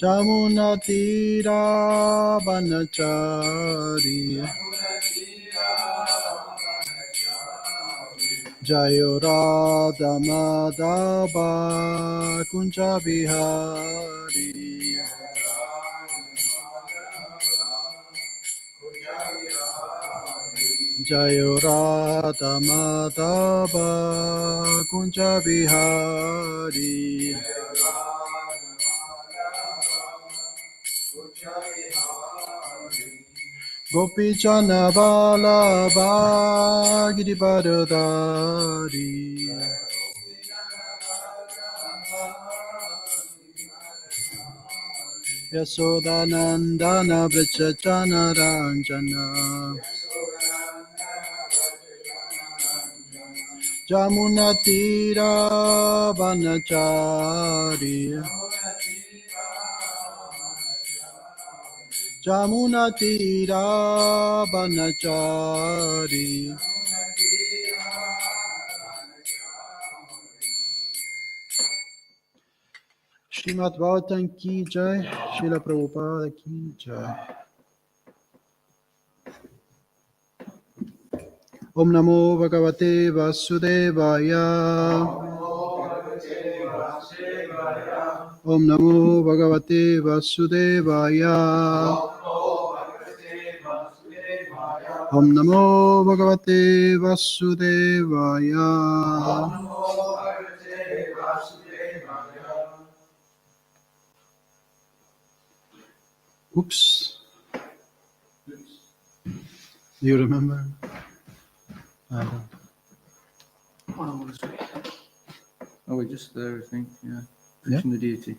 Jamunatira Vanachari Jayo Radha Madhava Kunja Bihari Jayo Radha Madhava Kunja Bihari Gopi Chana Vallabha Girivardhari Yasodanandana Vrachachana Ranjana Jamunatira Vanachari Jamunatira Vanachari Srimad Bhgavatam ki jai, Srila Prabhupada ki jai. Om Namo Bhagavate Vasudevaya. Om Namo Bhagavate Vasudevaya. Om Namo Bhagavate Vasudevaya. Oops. Do you remember? I don't. Oh, we're just there, I think. Yeah. Preaching the deity.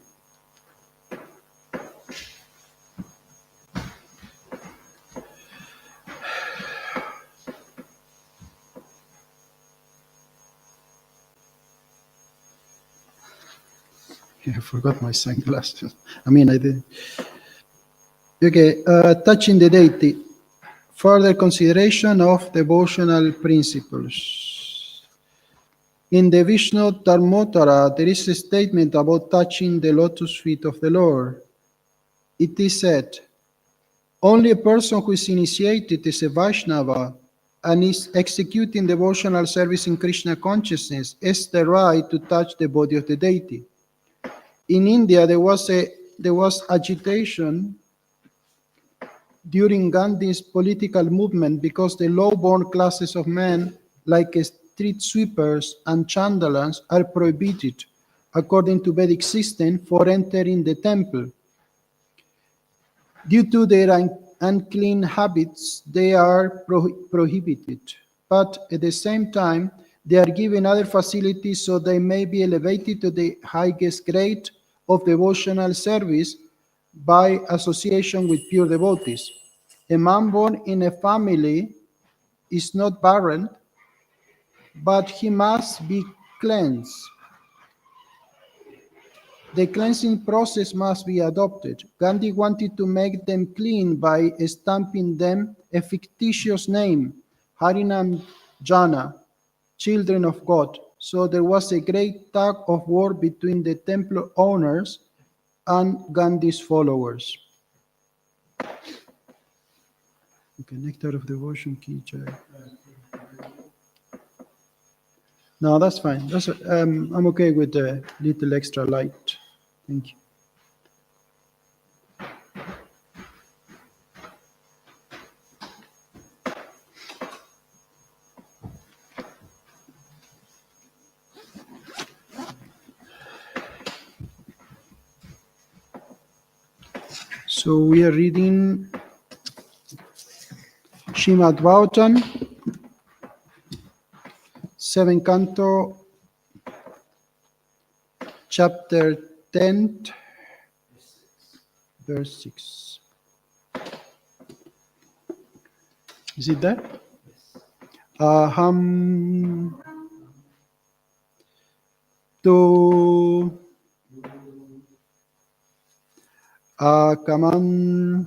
I forgot my sunglasses. I did. Okay, touching the deity. Further consideration of devotional principles. In the Vishnu Dharmottara, there is a statement about touching the lotus feet of the Lord. It is said, only a person who is initiated is a Vaishnava and is executing devotional service in Krishna consciousness has the right to touch the body of the deity. In India, there was agitation during Gandhi's political movement because the low-born classes of men, like street sweepers and chandalans, are prohibited, according to Vedic system, for entering the temple. Due to their unclean habits, they are prohibited. But at the same time, they are given other facilities so they may be elevated to the highest grade of devotional service by association with pure devotees. A man born in a family is not barren, but he must be cleansed. The cleansing process must be adopted. Gandhi wanted to make them clean by stamping them a fictitious name, Harinam Jana, children of God. So there was a great tug of war between the temple owners and Gandhi's followers. Okay, nectar of devotion, key jai. No, that's fine. I'm okay with a little extra light. Thank you. So we are reading Srimad Bhgavatam, 7th Canto, Chapter 10, verse 6. Is it there? Aham tu akamam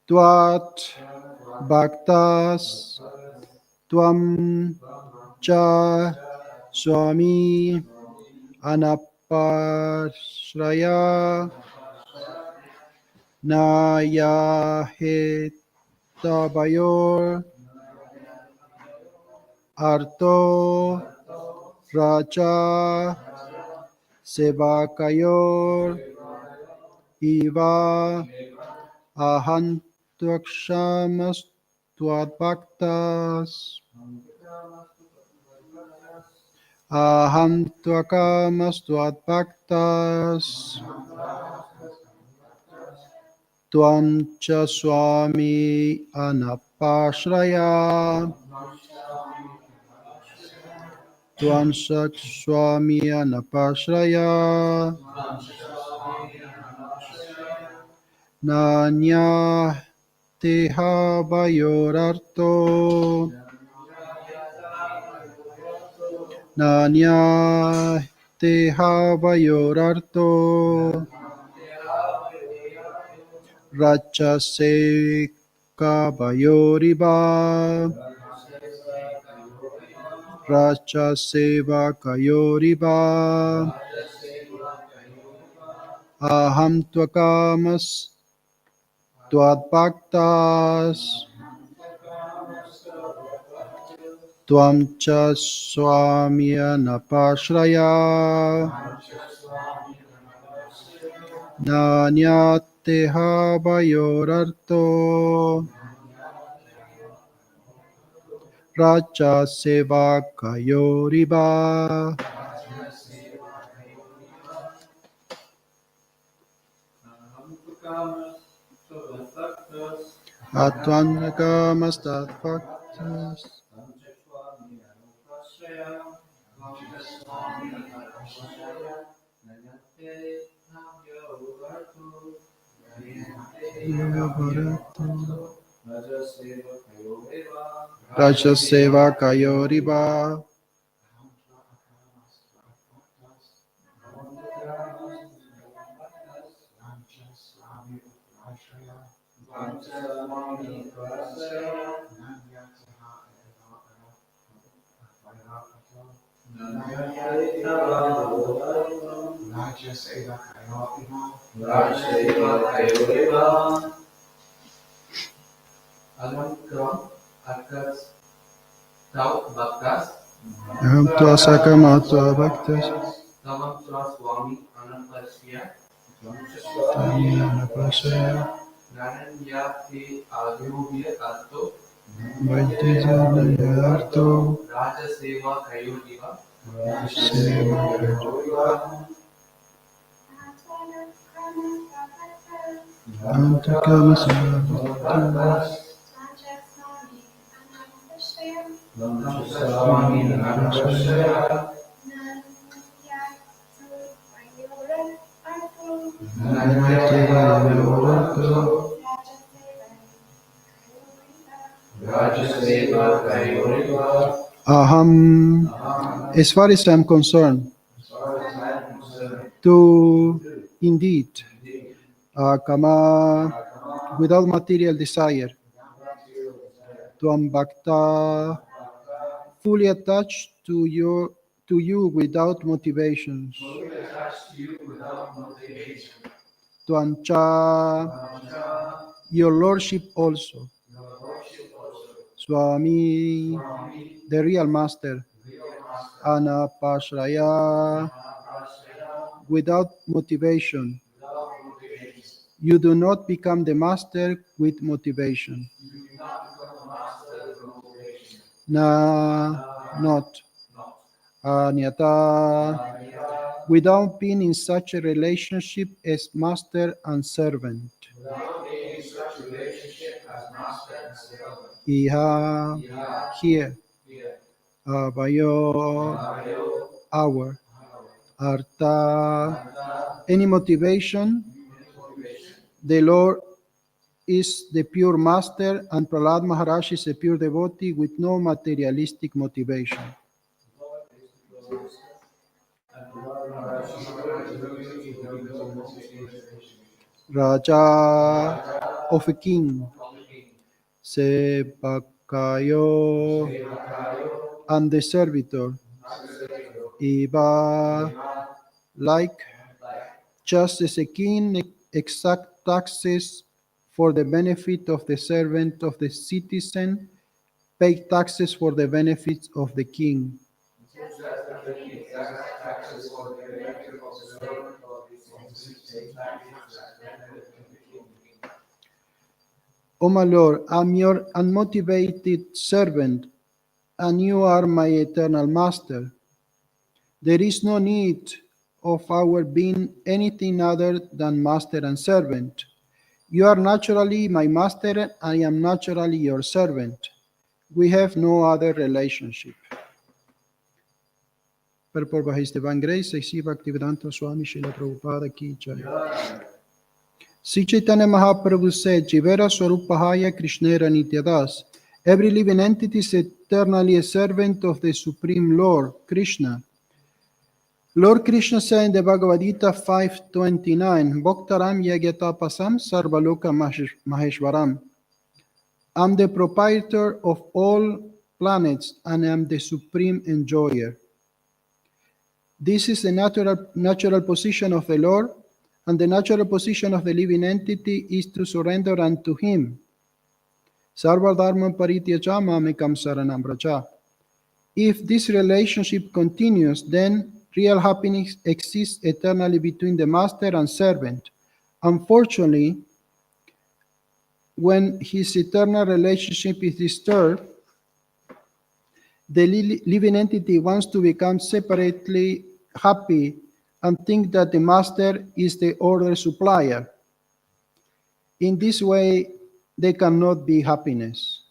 tvat bhaktas tvam cha swami anapashraya nayahetabayor arto raja sevakayor iva ahantuakshamas tuadbhaktas aham tuakamas tuadbhaktas tuam cha swami anapashraya tuam cha swami anapashraya nanya teha bayorarto nanya teha bayorarto rachase kabayoriba rachaseva kayoriba aham tvakamas tvadbhaktas tvam cha swami anapashraya nanyateha bayorarto rachaseva kayoriba atvanakamas tadbhaktas rachaseva kayoriba aham tvasakama tvabhaktas tami anapasaya vaidyanayarto seva antakamas tadbhaktas Aham, as far as I'm concerned, to indeed kama without material desire, to bhakta fully attached to you without motivations, to ancha your lordship also, Swami, the real master, anapashraya, without motivation. You do not become the master with motivation. Not. Anyata, without being in such a relationship as master and servant. Iha, here. Avayo, our. Arta, any motivation. The Lord is the pure master and Prahlad Maharaj is a pure devotee with no materialistic motivation. Raja of a king, Sevakayo, and the servitor, Iva, like just as a king exact taxes for the benefit of the servant of the citizen, pay taxes for the benefit of the king. O my Lord, I'm your unmotivated servant, and you are my eternal master. There is no need of our being anything other than master and servant. You are naturally my master, I am naturally your servant. We have no other relationship. Purport by His Divine Grace, A.C. Bhaktivedanta Swami Srila Prabhupada Ki Jai. Sri Chaitanya Mahaprabhu said, Jivera Swarupahaya Krishnera Nityadas. Every living entity is eternally a servant of the Supreme Lord, Krishna. Lord Krishna said in the Bhagavad Gita 5.29, Bhaktaram Yagyatapasam Sarvaloka Maheshwaram. I'm the proprietor of all planets and am the supreme enjoyer. This is the natural position of the Lord, and the natural position of the living entity is to surrender unto Him. Sarva dharma parityaja mamekam saranam vraja. If this relationship continues, then real happiness exists eternally between the master and servant. Unfortunately, when his eternal relationship is disturbed, the living entity wants to become separately happy and think that the master is the order supplier. In this way, there cannot be happiness,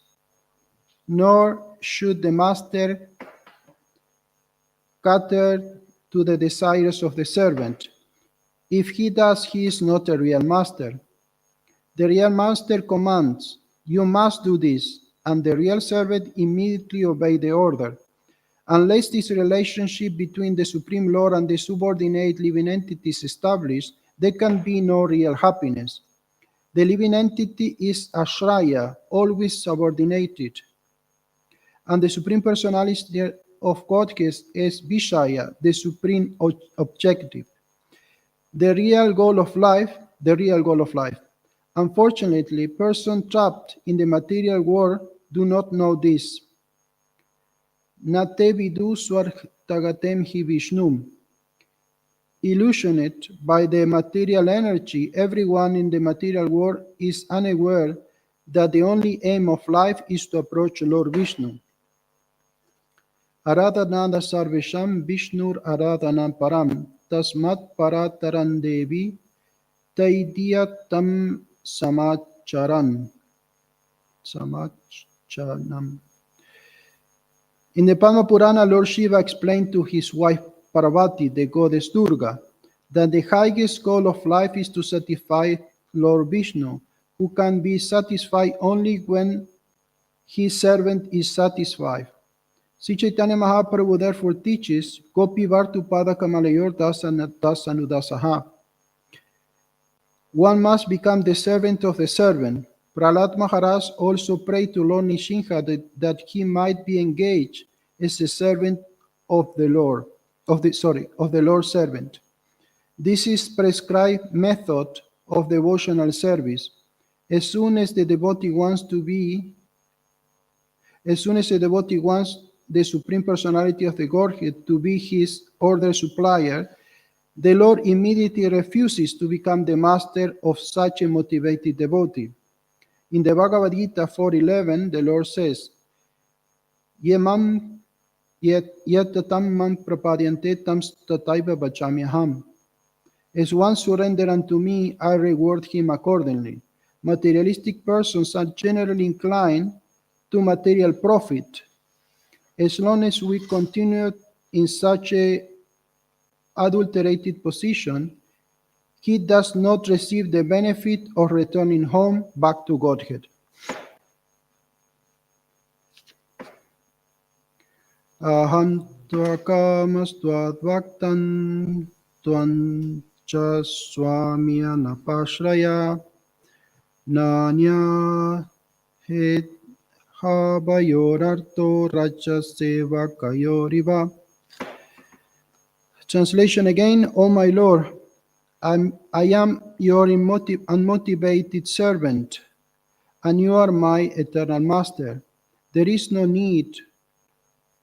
nor should the master cater to the desires of the servant. If he does, he is not a real master. The real master commands, you must do this, and the real servant immediately obeys the order. Unless this relationship between the Supreme Lord and the subordinate living entity is established, there can be no real happiness. The living entity is Ashraya, always subordinated, and the Supreme Personality of Godhead is Vishaya, the supreme objective, the real goal of life. Unfortunately, persons trapped in the material world do not know this. Nate vidu swartagatem hi Vishnum. Illusioned by the material energy, everyone in the material world is unaware that the only aim of life is to approach Lord Vishnu. Aradhananda sarvesham Vishnur aradhanam param tasmat parataran devi taidiyatam samacharanam. In the Padma Purana, Lord Shiva explained to his wife Parvati, the goddess Durga, that the highest goal of life is to satisfy Lord Vishnu, who can be satisfied only when his servant is satisfied. Sri Chaitanya Mahaprabhu therefore teaches, Gopi Vartu Pada Kamalayor Dasanudasaha. One must become the servant of the servant. Prahlad Maharaj also prayed to Lord Nishinga that he might be engaged as a servant of the Lord, of the Lord's servant. This is prescribed method of devotional service. As soon as the devotee wants the Supreme Personality of the Godhead to be his order supplier, the Lord immediately refuses to become the master of such a motivated devotee. In the Bhagavad Gita 4.11, the Lord says, Yetatam mam prapadyante tam tataiva bachamyaham. As one surrender unto me, I reward him accordingly. Materialistic persons are generally inclined to material profit. As long as we continue in such a adulterated position, he does not receive the benefit of returning home back to Godhead. Aham tvakamastvad vaktan tvan cha swami anapashraya nanya het havayorarto raja seva kayoriva Translation again, O my Lord, I am your unmotivated servant, and you are my eternal master. There is no need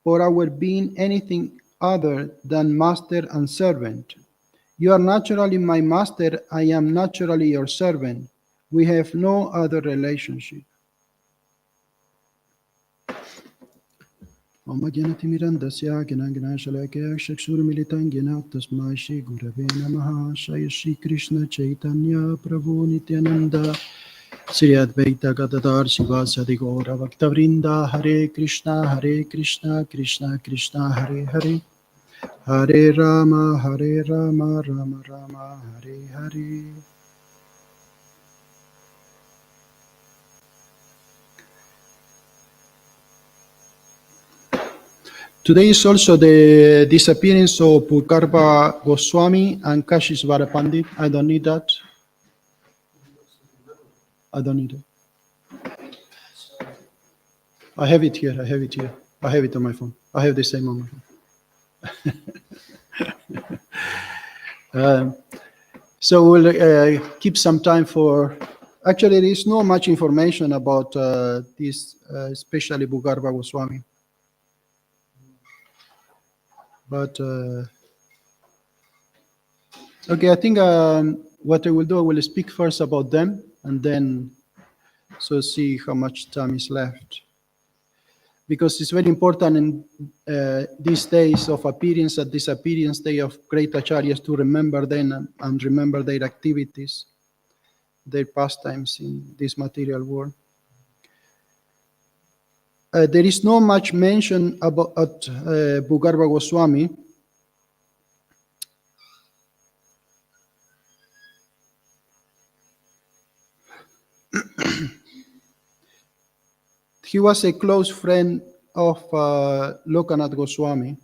for our being anything other than master and servant. You are naturally my master, I am naturally your servant. We have no other relationship. Om Gyanati Mirandasya Gyanagana Shalakya Shakshur Militangena Tasmai Shri Gurave Namaha Shaya Shri Krishna Chaitanya Prabhu Nityananda Sri Advaita Gadadhar Sivasadi Gaura Bhaktavrinda Hare Krishna Krishna Krishna Hare Hare Hare Rama Rama Rama Hare Hare. Today is also the disappearance of Purkarva Goswami and Kashishvara Pandit. I don't need that. I don't need it. I have it here. I have it on my phone. I have the same on my phone. So we'll keep some time for... Actually, there is not much information about this, especially Bhgavatam Goswami. But, okay, I think what I will do, I will speak first about them, and then so see how much time is left. Because it's very important in these days of appearance and disappearance day of great acharyas to remember them and remember their activities, their pastimes in this material world. There is not much mention about Bhgavatam Goswami. He was a close friend of Lokanath Goswami.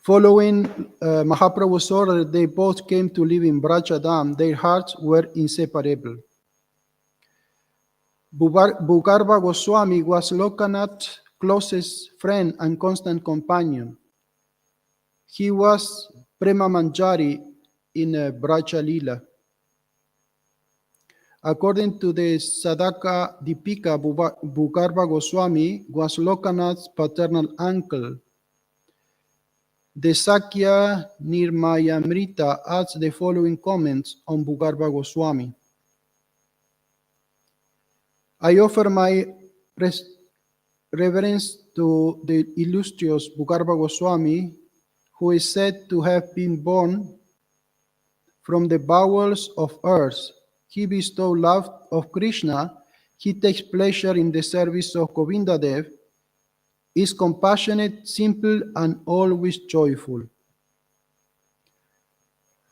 Following Mahaprabhu's order, they both came to live in Brajadam. Their hearts were inseparable. Bhgavatam Goswami was Lokanath's closest friend and constant companion. He was Prema Manjari in Braja Lila. According to the Sadaka Dipika, Bhgavatam Goswami was Lokanath's paternal uncle. The Sakya Nirmayamrita adds the following comments on Bhgavatam Goswami. I offer my reverence to the illustrious Bhgavatam Goswami, who is said to have been born from the bowels of earth. He bestows love of Krishna. He takes pleasure in the service of Govindadev, is compassionate, simple, and always joyful.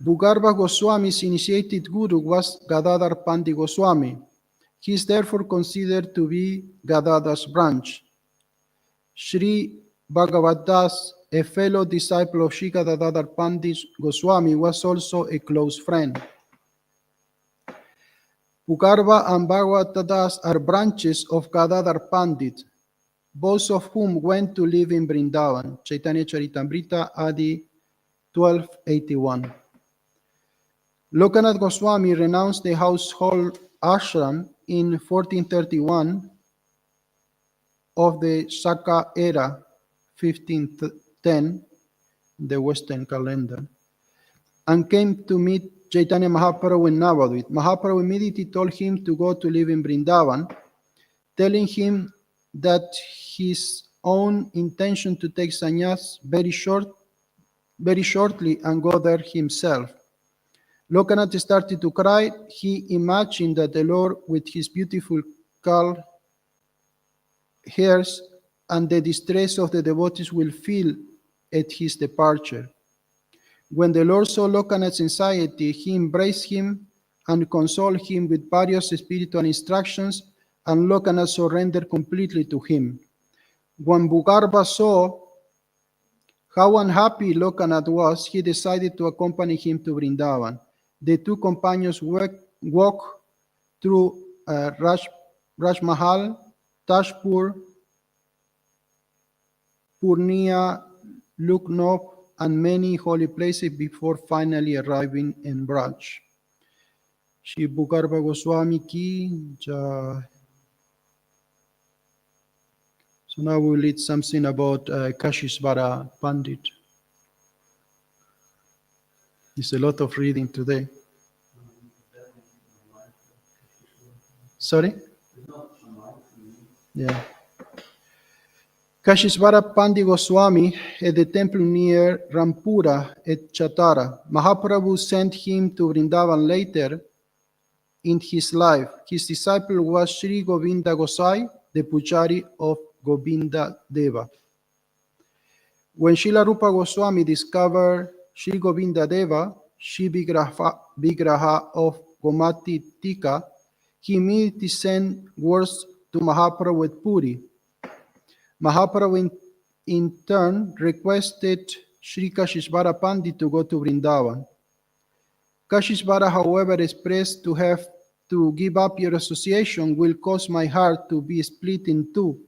Bhgavatam Goswami's initiated guru was Gadadhar Pandit Goswami. He is therefore considered to be Gadadhar's branch. Sri Bhagavatas, a fellow disciple of Sri Gadadhar Pandit Goswami, was also a close friend. Bhgavatam and Bhagavatas are branches of Gadadhar Pandit, both of whom went to live in Vrindavan. Chaitanya Charitamrita, Adi 1281. Lokanath Goswami renounced the household ashram in 1431 of the Shaka era, 1510, the Western calendar, and came to meet Chaitanya Mahaprabhu in Navadvip. Mahaprabhu immediately told him to go to live in Vrindavan, telling him that his own intention to take sannyas very shortly and go there himself. Lokanath started to cry. He imagined that the Lord, with his beautiful curl hairs and the distress of the devotees, will feel at his departure. When the Lord saw Lokanath's anxiety, he embraced him and consoled him with various spiritual instructions, and Lokanath surrendered completely to him. When Bhgavatam saw how unhappy Lokanath was, he decided to accompany him to Vrindavan. The two companions walked through Rajmahal, Tajpur, Purnia, Lucknow, and many holy places before finally arriving in Braj. Shri Bhgavatam Goswami ki jai. So now we'll read something about Kashishvara Pandit. There's a lot of reading today. Sorry? Yeah. Kashishvara Pandit Goswami at the temple near Rampura at Chatara. Mahaprabhu sent him to Vrindavan later in his life. His disciple was Sri Govinda Gosai, the Pujari of Govinda Deva. When Srila Rupa Goswami discovered Sri Govinda Deva, Shri Vigraha of Gomati Tika, he immediately sent words to Mahaprabhu at Puri. Mahaprabhu in turn requested Sri Kashishvara Pandit to go to Vrindavan. Kashishvara, however, expressed to have to give up your association will cause my heart to be split in two.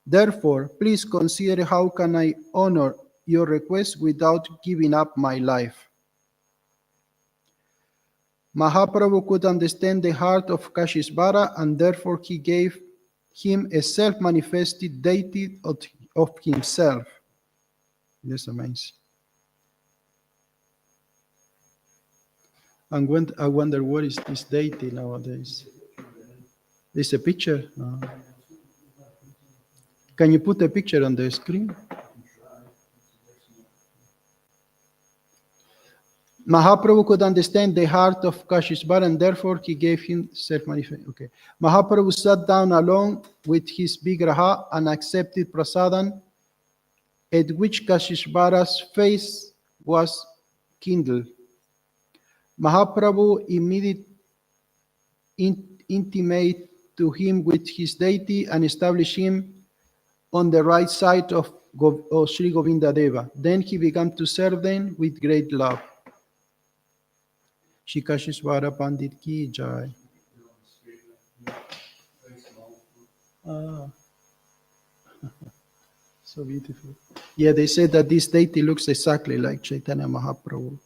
Therefore, please consider how can I honor your request without giving up my life. Mahaprabhu could understand the heart of Kashishvara, and therefore he gave him a self-manifested deity of himself. That's amazing. And when I wonder what is this deity nowadays? There's a picture. Can you put a picture on the screen? Mahaprabhu could understand the heart of Kashishvara, and therefore he gave him self-manifest. Okay. Mahaprabhu sat down along with his Vigraha and accepted prasadam, at which Kashishvara's face was kindled. Mahaprabhu immediately intimated to him with his deity and established him on the right side of Sri Govinda Deva. Then he began to serve them with great love. Shri Kashishvara Pandit ki jai. So beautiful. Yeah, they said that this deity looks exactly like Chaitanya Mahaprabhu.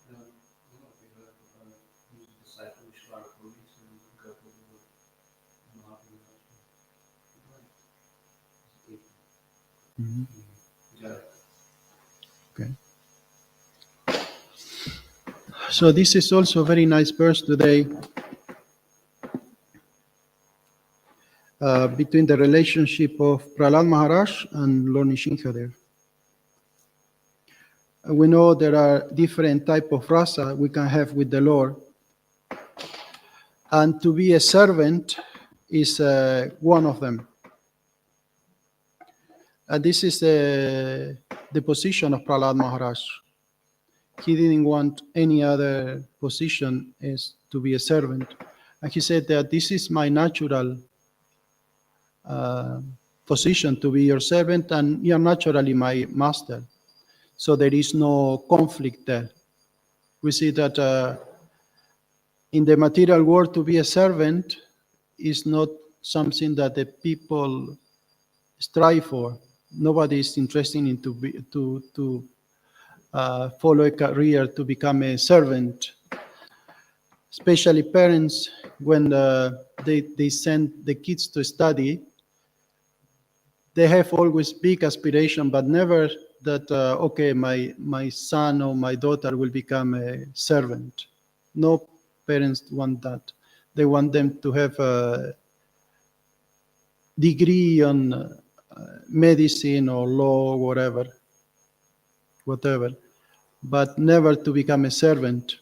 Okay. So this is also a very nice verse today between the relationship of Prahlad Maharaj and Lord Nishingadev. We know there are different type of rasa we can have with the Lord, and to be a servant is one of them. And this is the position of Prahlad Maharaj. He didn't want any other position as to be a servant. And he said that this is my natural position to be your servant, and you're naturally my master. So there is no conflict there. We see that in the material world, to be a servant is not something that the people strive for. Nobody is interested in to follow a career to become a servant. Especially parents, when they send the kids to study, they have always big aspiration, but never that, okay, my son or my daughter will become a servant. No parents want that. They want them to have a degree on medicine or law, or whatever, but never to become a servant.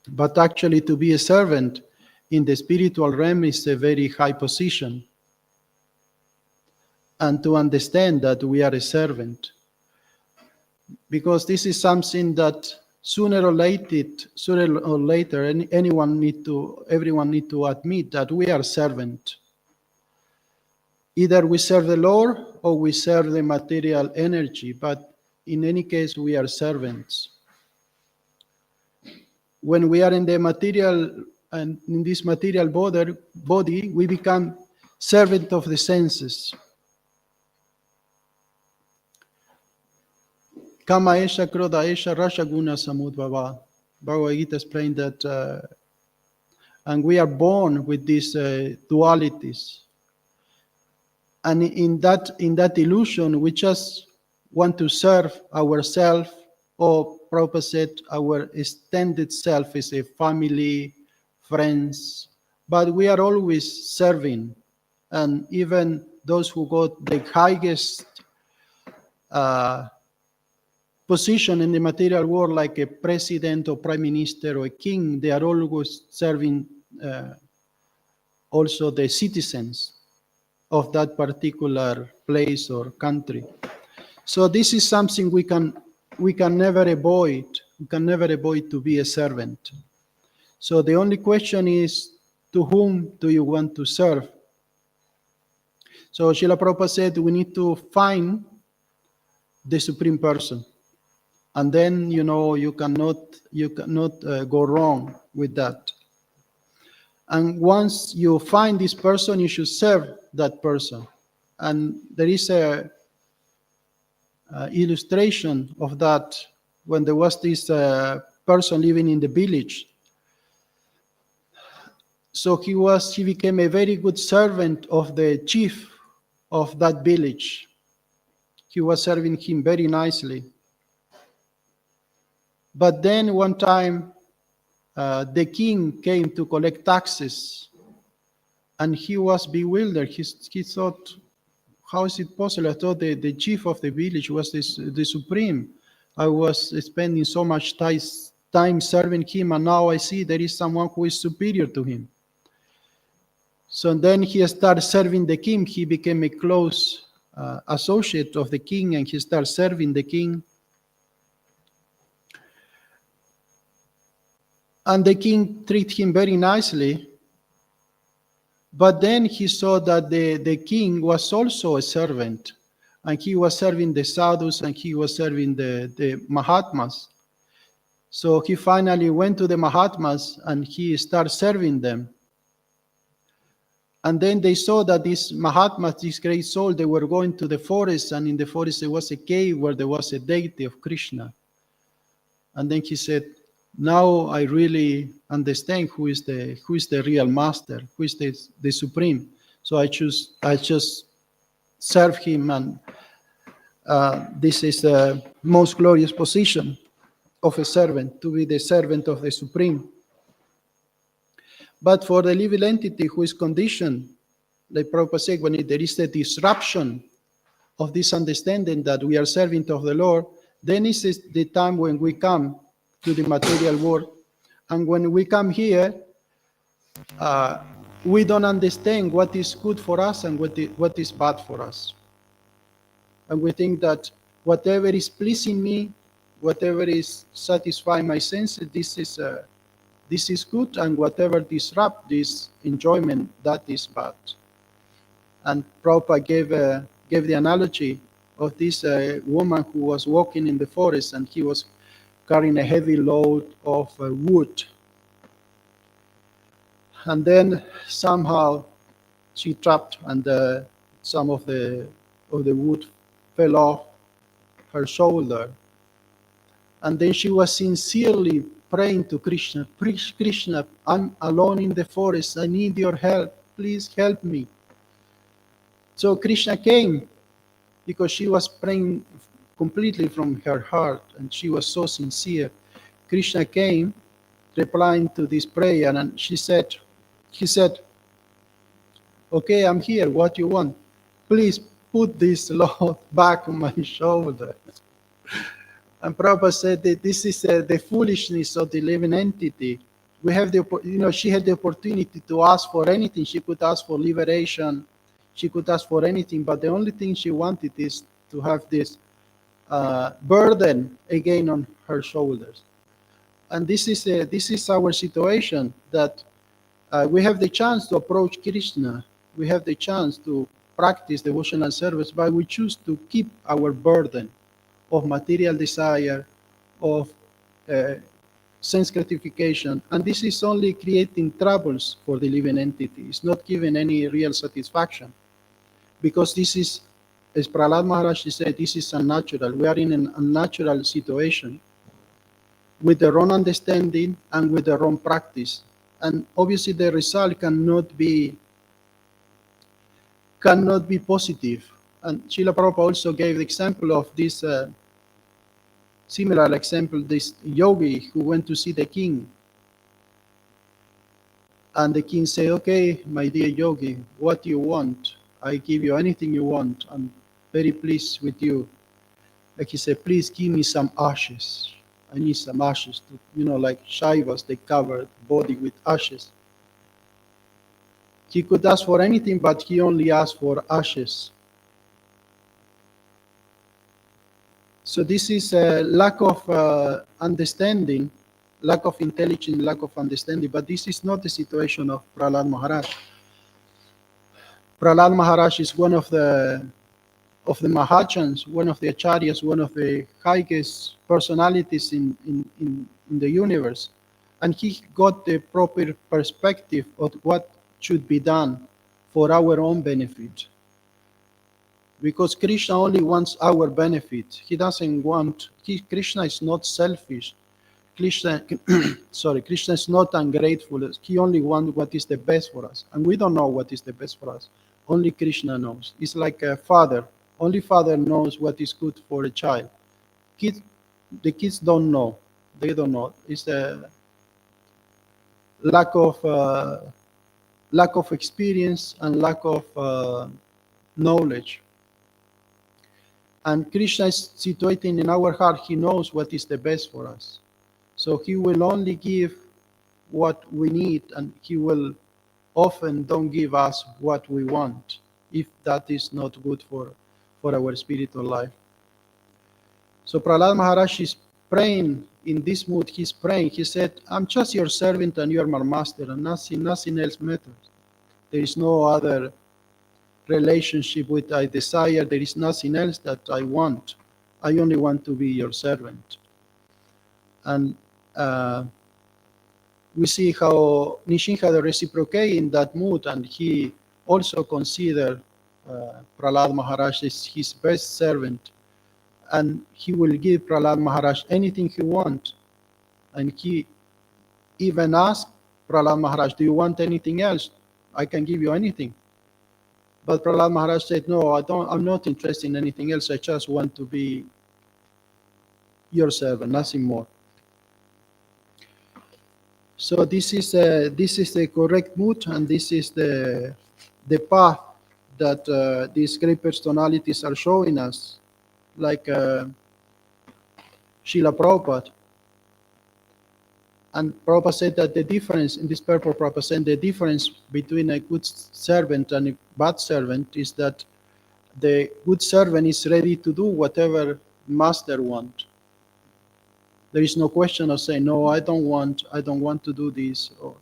But actually to be a servant in the spiritual realm is a very high position. And to understand that we are a servant, because this is something that sooner or later, everyone need to admit that we are servant. Either we serve the Lord or we serve the material energy, but in any case, we are servants. When we are in the material and in this material body, we become servant of the senses. Kama esha krodha esha rashaguna samudbhava. Bhagavad Gita explained that, and we are born with these dualities. And in that illusion, we just want to serve ourselves, or Prabhupada said our extended self is a family, friends, but we are always serving. And even those who got the highest position in the material world, like a president or prime minister or a king, they are always serving also the citizens of that particular place or country. So this is something we can never avoid. We can never avoid to be a servant. So the only question is, to whom do you want to serve? So Srila Prabhupada said we need to find the Supreme Person. And then, you cannot go wrong with that. And once you find this person, you should serve that person. And there is a illustration of that when there was this person living in the village. So he became a very good servant of the chief of that village. He was serving him very nicely. But then one time, the king came to collect taxes, and he was bewildered. He thought, how is it possible? I thought the chief of the village was the supreme. I was spending so much time serving him, and now I see there is someone who is superior to him. So then he started serving the king. He became a close associate of the king, and he started serving the king. And the king treated him very nicely. But then he saw that the king was also a servant, and he was serving the sadhus, and he was serving the Mahatmas. So he finally went to the Mahatmas, and he started serving them. And then they saw that these Mahatmas, this great soul, they were going to the forest, and in the forest there was a cave where there was a deity of Krishna. And then he said, now I really understand who is the real master, who is the supreme. So I just serve him, and this is the most glorious position of a servant, to be the servant of the supreme. But for the living entity who is conditioned, like Prabhupada said, when there is a disruption of this understanding that we are servant of the Lord, then is the time when we come to the material world. And when we come here, we don't understand what is good for us and what is bad for us. And we think that whatever is pleasing me, whatever is satisfying my senses, this is good, and whatever disrupt this enjoyment, that is bad. And Prabhupada gave the analogy of this woman who was walking in the forest, and he was carrying a heavy load of wood. And then somehow she trapped, and some of the wood fell off her shoulder. And then she was sincerely praying to Krishna, please, Krishna, I'm alone in the forest. I need your help. Please help me. So Krishna came, because she was praying completely from her heart, and she was so sincere. Krishna came, replying to this prayer, and he said, okay, I'm here. What you want? Please put this load back on my shoulder. And Prabhupada said that this is the foolishness of the living entity. We have she had the opportunity to ask for anything. She could ask for liberation. She could ask for anything, but the only thing she wanted is to have this burden again on her shoulders. And this is our situation, that we have the chance to approach Krishna. We have the chance to practice devotional service, but we choose to keep our burden of material desire, of sense gratification. And this is only creating troubles for the living entity. It's not giving any real satisfaction, because this is as Prahlad Maharaj said, this is unnatural. We are in an unnatural situation with the wrong understanding and with the wrong practice. And obviously the result cannot be positive. And Srila Prabhupada also gave the example of this similar example, this yogi who went to see the king. And the king said, okay, my dear yogi, what do you want? I give you anything you want. I'm very pleased with you. Like he said, please give me some ashes. I need some ashes to, like Shaivas, they cover the body with ashes. He could ask for anything, but he only asked for ashes. So this is a lack of understanding, lack of intelligence, lack of understanding. But this is not the situation of Prahlad Maharaj. Prahlad Maharaj is one of the Mahajans, one of the Acharyas, one of the highest personalities in the universe. And he got the proper perspective of what should be done for our own benefit. Because Krishna only wants our benefit. He doesn't want, Krishna is not selfish. Krishna is not ungrateful. He only wants what is the best for us. And we don't know what is the best for us. Only Krishna knows. It's like a father. Only father knows what is good for a child. The kids don't know. They don't know. It's a lack of experience and lack of knowledge. And Krishna is situating in our heart. He knows what is the best for us. So he will only give what we need, and he will often don't give us what we want, if that is not good for our spiritual life. So Prahlad Maharaj is praying in this mood. He's praying. He said, I'm just your servant and you are my master, and nothing else matters. There is no other relationship which I desire. There is nothing else that I want. I only want to be your servant. And we see how Nishinghada reciprocated in that mood, and he also considered Prahlad Maharaj as his best servant, and he will give Prahlad Maharaj anything he wants. And he even asked Prahlad Maharaj, do you want anything else? I can give you anything. But Prahlad Maharaj said, no, I'm not interested in anything else. I just want to be your servant, nothing more. So this is the correct mood, and this is the path that these great personalities are showing us, like Srila Prabhupada. And Prabhupada said that the difference, in this purport, Prabhupada said the difference between a good servant and a bad servant is that the good servant is ready to do whatever master wants. There is no question of saying, no, I don't want to do this. Or,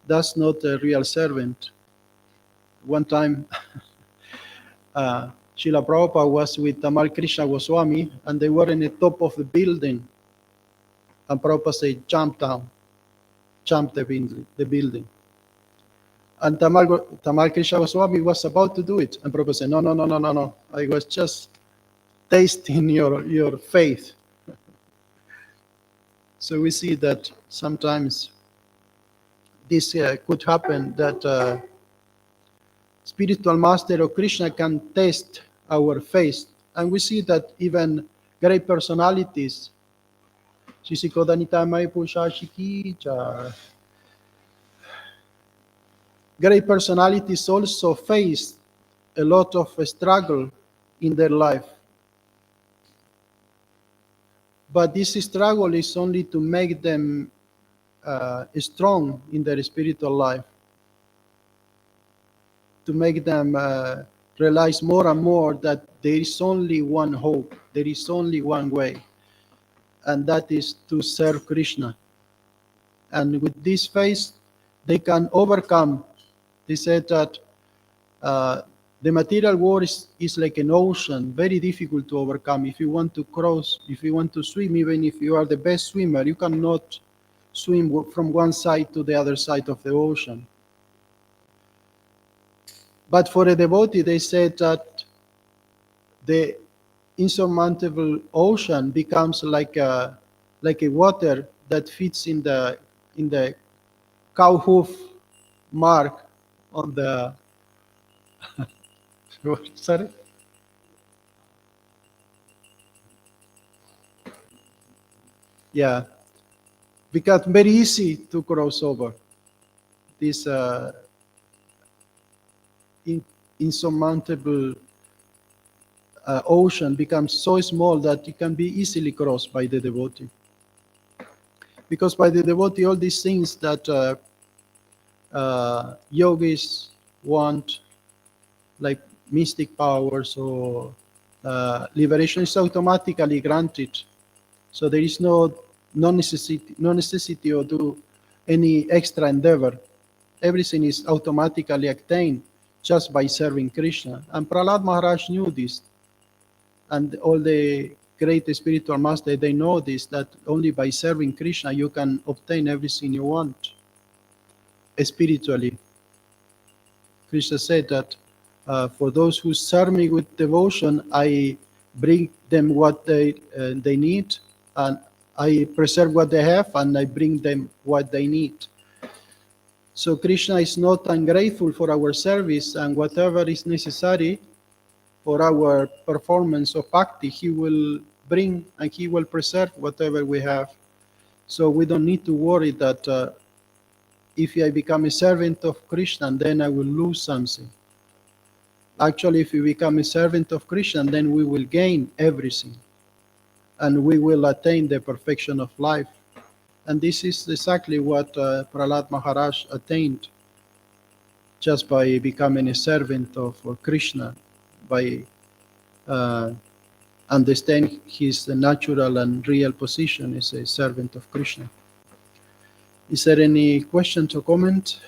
that's not a real servant. One time, Srila Prabhupada was with Tamal Krishna Goswami, and they were in the top of the building. And Prabhupada said, jump down, jump the building. And Tamal Krishna Goswami was about to do it. And Prabhupada said, no. I was just tasting your faith. So we see that sometimes this could happen, that spiritual master of Krishna can test our faith. And we see that even great personalities, great personalities also face a lot of struggle in their life. But this struggle is only to make them strong in their spiritual life, to make them realize more and more that there is only one hope, there is only one way, and that is to serve Krishna. And with this faith, they can overcome. They said that the material world is like an ocean, very difficult to overcome. If you want to cross, if you want to swim, even if you are the best swimmer, you cannot swim from one side to the other side of the ocean. But for a devotee, they said that the insurmountable ocean becomes like a water that fits in the cow hoof mark on the sorry. Yeah, because very easy to cross over this insurmountable ocean becomes so small that it can be easily crossed by the devotee. Because by the devotee, all these things that yogis want, like mystic powers or liberation, is automatically granted. So there is no necessity to do any extra endeavor. Everything is automatically attained just by serving Krishna. And Prahlad Maharaj knew this, and all the great spiritual masters, they know this, that only by serving Krishna you can obtain everything you want spiritually. Krishna said that for those who serve me with devotion, I bring them what they need, and I preserve what they have, and I bring them what they need. So Krishna is not ungrateful for our service, and whatever is necessary for our performance of bhakti, he will bring and he will preserve whatever we have. So we don't need to worry that if I become a servant of Krishna, then I will lose something. Actually, if we become a servant of Krishna, then we will gain everything, and we will attain the perfection of life. And this is exactly what Prahlad Maharaj attained just by becoming a servant of Krishna, by understanding his natural and real position as a servant of Krishna. Is there any question or comment?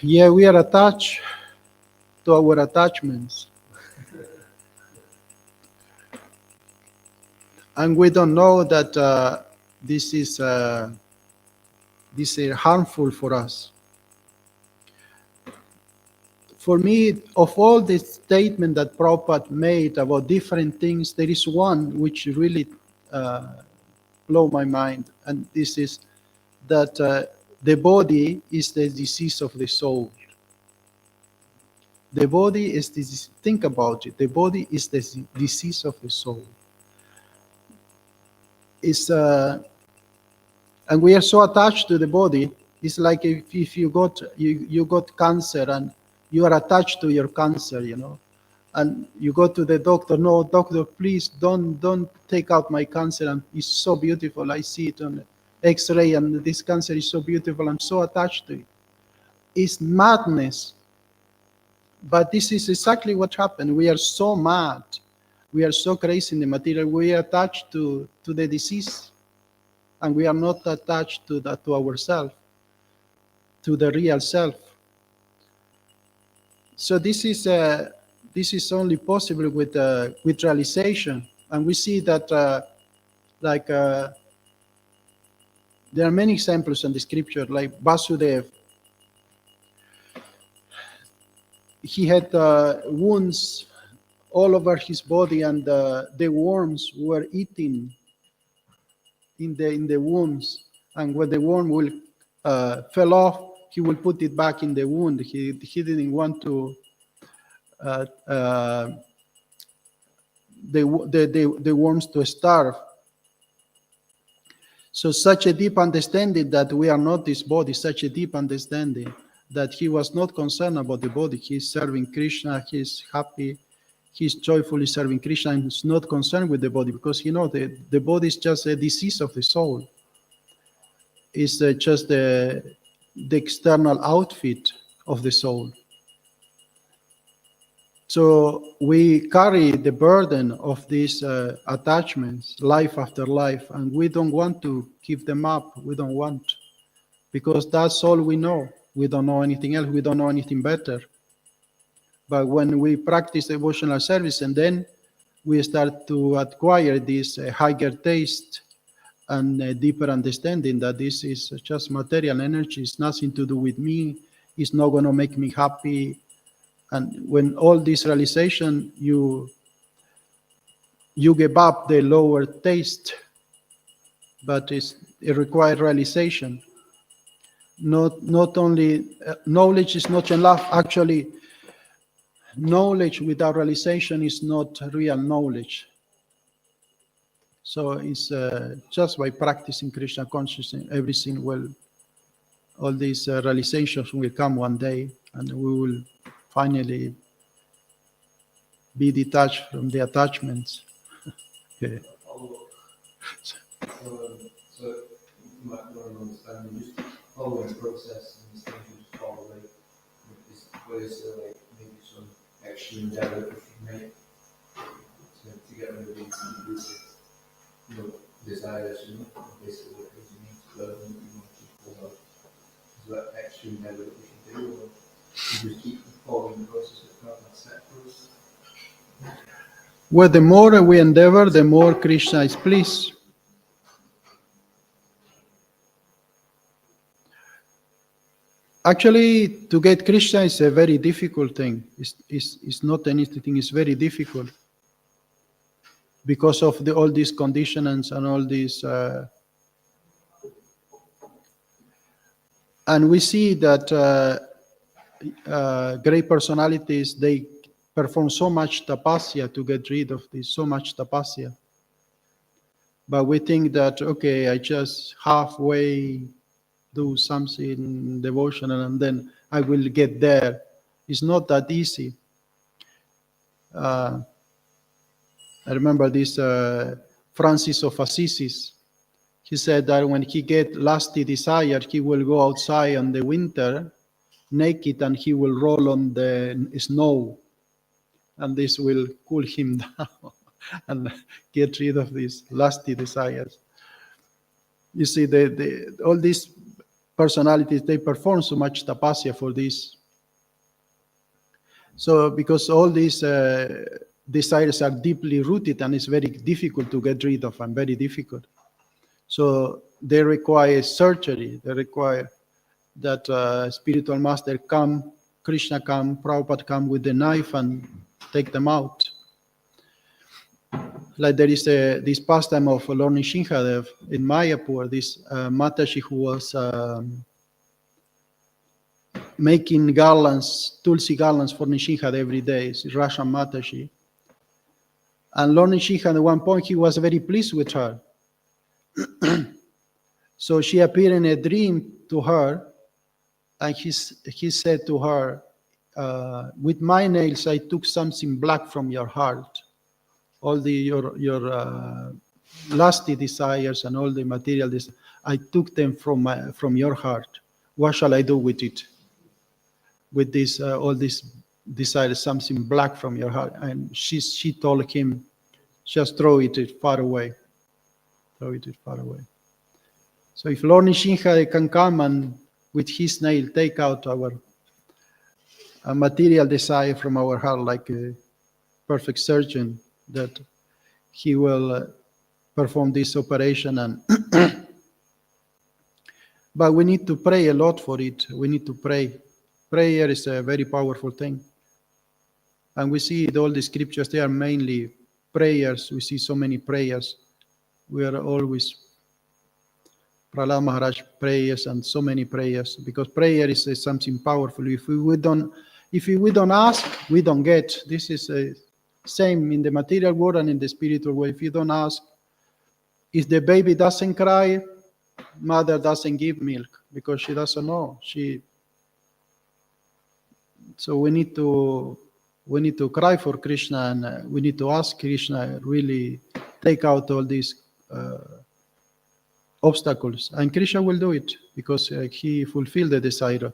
Yeah, we are attached to our attachments. And we don't know that this is harmful for us. For me, of all the statements that Prabhupada made about different things, there is one which really blew my mind, and this is that the body is the disease of the soul. The body is this. Think about it. The body is the disease of the soul. And we are so attached to the body. It's like if you got cancer and you are attached to your cancer, and you go to the doctor. No, doctor, please don't take out my cancer. And it's so beautiful. I see it on X-ray, and this cancer is so beautiful. I'm so attached to it. It's madness. But this is exactly what happened. We are so mad. We are so crazy in the material. We are attached to the disease, and we are not attached to ourselves, to the real self. So this is only possible with realization, and we see that there are many examples in the scripture, like Vasudeva. He had wounds all over his body, and the worms were eating in the wounds. And when the worm will fell off, he will put it back in the wound. He didn't want to the worms to starve. So such a deep understanding that we are not this body, such a deep understanding that he was not concerned about the body. He's serving Krishna, he's happy, he's joyfully serving Krishna and is not concerned with the body, because the body is just a disease of the soul. It's just the external outfit of the soul. So we carry the burden of these attachments life after life, and we don't want to give them up. We don't want, because that's all we know. We don't know anything else. We don't know anything better. But when we practice devotional service, and then we start to acquire this higher taste and deeper understanding that this is just material energy, it's nothing to do with me, it's not going to make me happy. And when all this realization, you give up the lower taste, but it requires realization. Not only knowledge is not enough. Actually, knowledge without realization is not real knowledge. So it's just by practicing Krishna consciousness, everything will, all these realizations will come one day, and we will finally be detached from the attachments. Okay. So you might want to understand, just following the process and these things you just follow, like, is there like maybe some extra endeavor that we should make to get rid of these desires, basically what you need to learn and you want to keep hold of. Is that extra endeavor that we should do, or you just keep following the process that Prabhupada set for us? Well, the more we endeavor, the more Krishna is pleased. Actually, to get Krishna is a very difficult thing. It's not anything, it's very difficult. Because of all these conditionings and all these... and we see that great personalities, they perform so much tapasya to get rid of this, so much tapasya. But we think that, okay, I just halfway do something devotional and then I will get there. It's not that easy. I remember this Francis of Assisi. He said that when he get lusty desire, he will go outside in the winter naked and he will roll on the snow. And this will cool him down and get rid of these lusty desires. You see, all these personalities, they perform so much tapasya for this. So because all these desires are deeply rooted and it's very difficult to get rid of, and very difficult. So they require surgery. They require that spiritual master come, Krishna come, Prabhupada come with the knife and take them out. Like there is this pastime of Lord Nishingadev in Mayapur, this Mataji who was making garlands, tulsi garlands for Nishingadev every day. It's Russian Mataji. And Lord Nishingadev at one point, he was very pleased with her. So she appeared in a dream to her, and he said to her, with my nails I took something black from your heart. All your lusty desires and all the material desires, I took them from your heart. What shall I do with it? With this all these desires, something black from your heart. And she told him, just throw it far away. Throw it far away. So if Lord Nishingadev can come and with his nail take out our material desire from our heart like a perfect surgeon, that he will perform this operation. And but we need to pray a lot for it. We need to pray. Prayer is a very powerful thing. And we see all the scriptures, they are mainly prayers. We see so many prayers. We are always Prahlad Maharaj prayers and so many prayers, because prayer is something powerful. If we don't ask, we don't get. This is same in the material world and in the spiritual world. If you don't ask, if the baby doesn't cry, mother doesn't give milk because she doesn't know. So we need to We need to cry for Krishna, and we need to ask Krishna really take out all these obstacles, and Krishna will do it because he fulfilled the desire,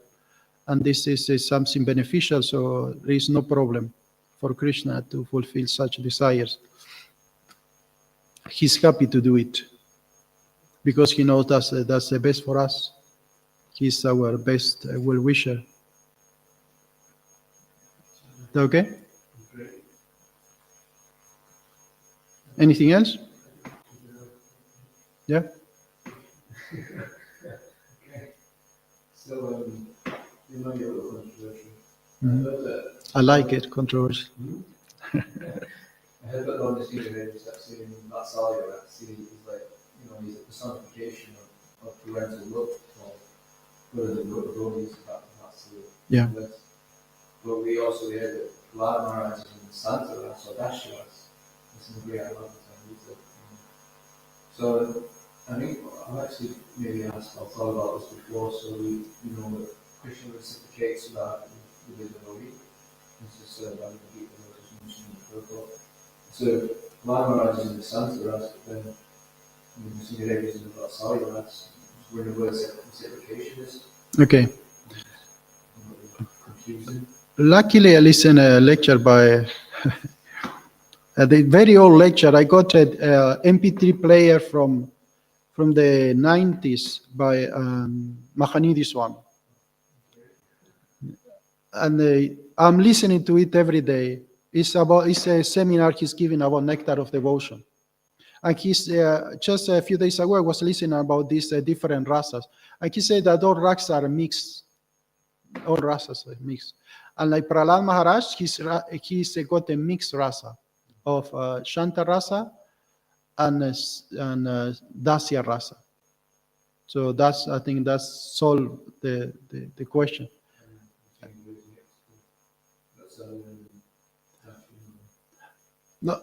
and this is something beneficial. So there is no problem for Krishna to fulfill such desires. He's happy to do it because he knows that's the best for us. He's our best well-wisher. Okay? Anything else? Yeah? Okay. So, you know you're a little controversial. Mhm. But, I like it, controversial. I heard that one this evening, is actually in Vatsalya, actually, is like, he's a personification of parental love, or whether the role is about Vatsalya. Yeah. But we also hear that Lord Maharaj is in the Santaras or Dasharas. It's in the great Bhgavatam. So, I think I've actually maybe asked or thought about this before, so we know that Krishna reciprocates that within the body. This is Bhagavad Gita, which is mentioned in the purport. So, Lord Maharaj is in the Santaras, but then the Srimad is in the Vatsalya, that's where the word reciprocation is. Okay. Confusing. Luckily, I listened a lecture by the very old lecture. I got an MP3 player from the 90s by Mahanidhi Swami. And I'm listening to it every day. It's a seminar he's giving about nectar of devotion. And he's just a few days ago, I was listening about these different rasas. And he said that all rasas are mixed. All rasas are mixed. And like Prahlad Maharaj, he's got a mixed rasa of Shanta rasa and Dasya rasa. So I think that's solved the question. No,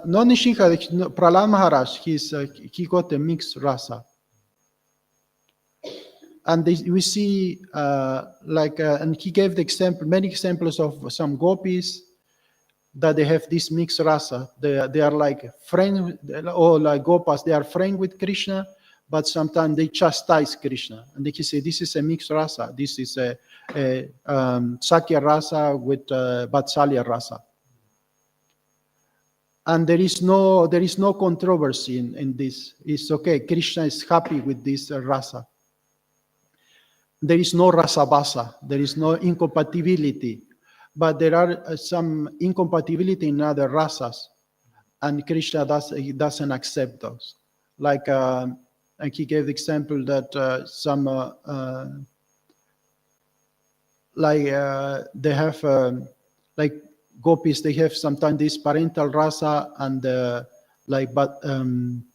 not Nishinka, no, Prahlad Maharaj, he got a mixed rasa. And we see, and he gave many examples of some gopis that they have this mixed rasa. They are like friends, or like gopas, they are friends with Krishna, but sometimes they chastise Krishna. And they can say, this is a mixed rasa. This is a Sakya rasa with Vatsalya rasa. And there is no controversy in this. It's okay. Krishna is happy with this rasa. There is no rasabasa. There is no incompatibility. But there are some incompatibility in other rasas. And Krishna doesn't accept those. Like he gave the example that they have like gopis, they have sometimes this parental rasa and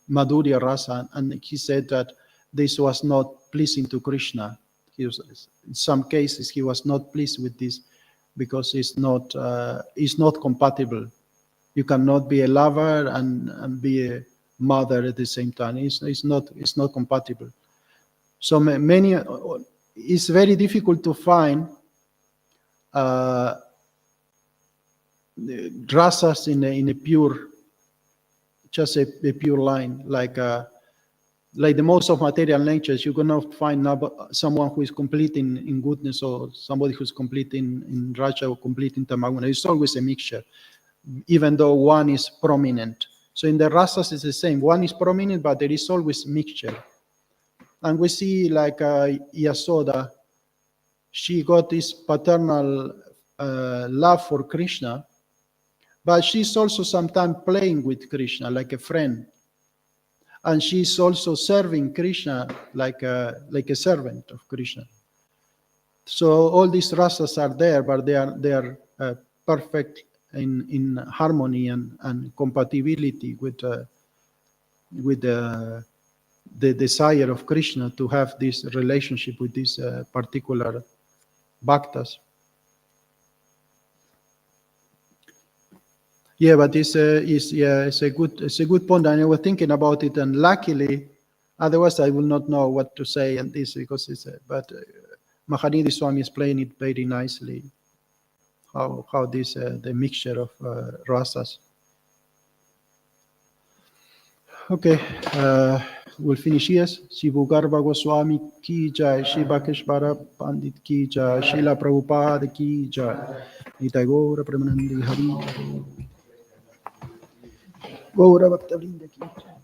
Madhurya rasa, and he said that this was not pleasing to Krishna. In some cases he was not pleased with this because it's not compatible. You cannot be a lover and be a mother at the same time. It's not compatible. So it's very difficult to find rasas in a pure, just a pure line, like the most of material natures. You cannot find someone who is complete in goodness or somebody who's complete in Raja or complete in Tamaguna. It's always a mixture, even though one is prominent. So in the rasas it's the same. One is prominent, but there is always mixture. And we see like Yasoda, she got this paternal love for Krishna, but she's also sometimes playing with Krishna like a friend. And she's also serving Krishna like a servant of Krishna. So all these rasas are there, but they are perfect in harmony and compatibility with the desire of Krishna to have this relationship with these particular bhaktas. Yeah, but it's a good point, and I was thinking about it, and luckily, otherwise I will not know what to say and this because but Mahanidhi Swami explained it very nicely how this the mixture of rasas. Okay, we'll finish here. Shivu Garba Goswami ki jai, Shiva Keshvara Pandit ki jai, Srila Prabhupada ki jai, Nitai Gaura Premanandi Hari, Gaura Bhakta Vrinda ki jai.